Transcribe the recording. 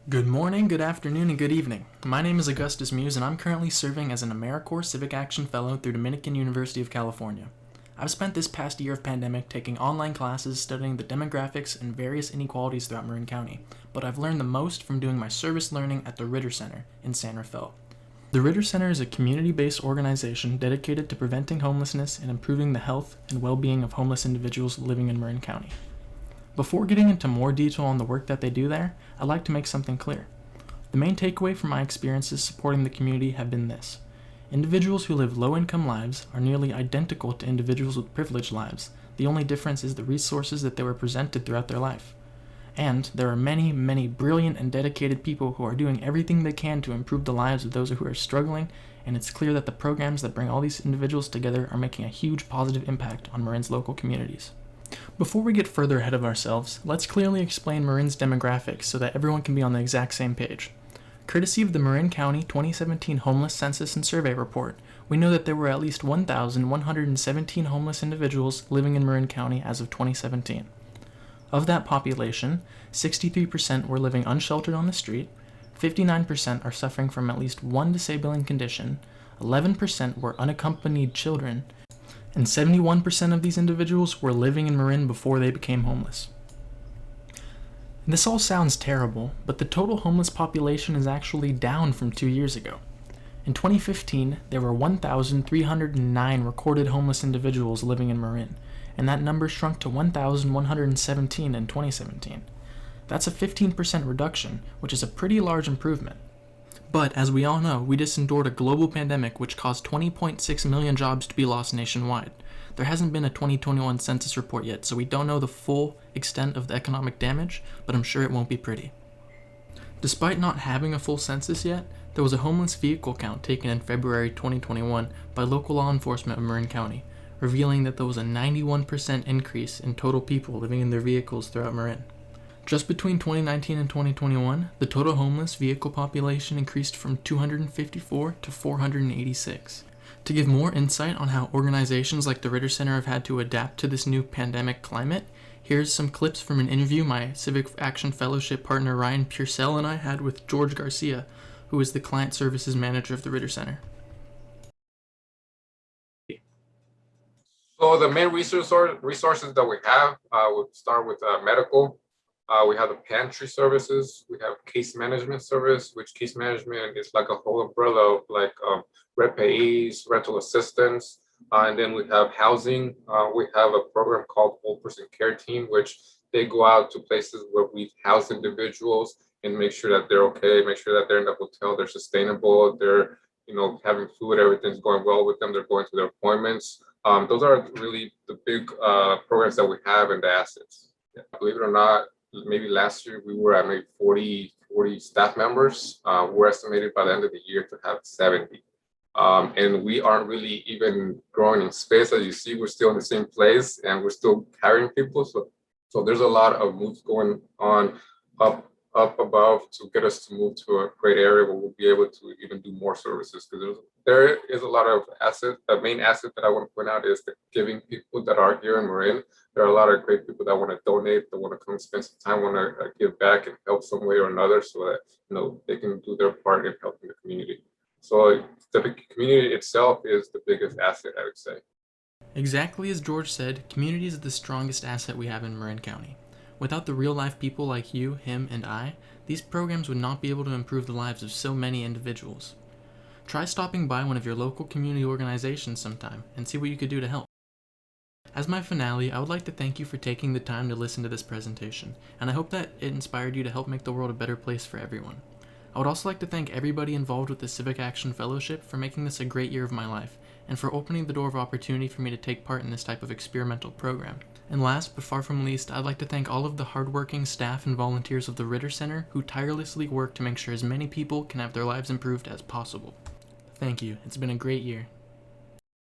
Good morning, good afternoon, and good evening. My name is Augustus Muse, and I'm currently serving as an AmeriCorps Civic Action Fellow through Dominican University of California. I've spent this past year of pandemic taking online classes studying the demographics and various inequalities throughout Marin County, but I've learned the most from doing my service learning at the Ritter Center in San Rafael. The Ritter Center is a community-based organization dedicated to preventing homelessness and improving the health and well-being of homeless individuals living in Marin County. Before getting into more detail on the work that they do there, I'd like to make something clear. The main takeaway from my experiences supporting the community have been this. Individuals who live low-income lives are nearly identical to individuals with privileged lives. The only difference is the resources that they were presented throughout their life. And there are many, many brilliant and dedicated people who are doing everything they can to improve the lives of those who are struggling, and it's clear that the programs that bring all these individuals together are making a huge positive impact on Marin's local communities. Before we get further ahead of ourselves, let's clearly explain Marin's demographics so that everyone can be on the exact same page. Courtesy of the Marin County 2017 Homeless Census and Survey Report, we know that there were at least 1,117 homeless individuals living in Marin County as of 2017. Of that population, 63% were living unsheltered on the street, 59% are suffering from at least one disabling condition, 11% were unaccompanied children, and 71% of these individuals were living in Marin before they became homeless. This all sounds terrible, but the total homeless population is actually down from 2 years ago. In 2015, there were 1,309 recorded homeless individuals living in Marin, and that number shrunk to 1,117 in 2017. That's a 15% reduction, which is a pretty large improvement. But, as we all know, we just endured a global pandemic which caused 20.6 million jobs to be lost nationwide. There hasn't been a 2021 census report yet, so we don't know the full extent of the economic damage, but I'm sure it won't be pretty. Despite not having a full census yet, there was a homeless vehicle count taken in February 2021 by local law enforcement of Marin County, revealing that there was a 91% increase in total people living in their vehicles throughout Marin. Just between 2019 and 2021, the total homeless vehicle population increased from 254 to 486. To give more insight on how organizations like the Ritter Center have had to adapt to this new pandemic climate, here's some clips from an interview my Civic Action Fellowship partner Ryan Purcell and I had with George Garcia, who is the Client Services Manager of the Ritter Center. So the main resources that we have would start with medical. We have the pantry services. We have case management service, which case management is like a whole umbrella of like repayees, rental assistance. And then we have housing. We have a program called Whole Person Care Team, which they go out to places where we house individuals and make sure that they're okay, make sure that they're in the hotel, they're sustainable, they're having food, everything's going well with them, they're going to their appointments. Those are really the big programs that we have and the assets. Yeah. Believe it or not, maybe last year we were at maybe 40 staff members. We're estimated by the end of the year to have 70. And we aren't really even growing in space. As you see, we're still in the same place and we're still hiring people. So there's a lot of moves going on up above to get us to move to a great area where we'll be able to even do more services, because there is a lot of asset. The main asset that I want to point out is the giving people that are here in Marin. There are a lot of great people that want to donate, that want to come spend some time, want to give back and help some way or another, so that they can do their part in helping the community. So the community itself is the biggest asset, I would say. Exactly as George said, community is the strongest asset we have in Marin County. Without the real-life people like you, him, and I, these programs would not be able to improve the lives of so many individuals. Try stopping by one of your local community organizations sometime and see what you could do to help. As my finale, I would like to thank you for taking the time to listen to this presentation, and I hope that it inspired you to help make the world a better place for everyone. I would also like to thank everybody involved with the Civic Action Fellowship for making this a great year of my life, and for opening the door of opportunity for me to take part in this type of experimental program. And last, but far from least, I'd like to thank all of the hardworking staff and volunteers of the Ritter Center who tirelessly work to make sure as many people can have their lives improved as possible. Thank you. It's been a great year.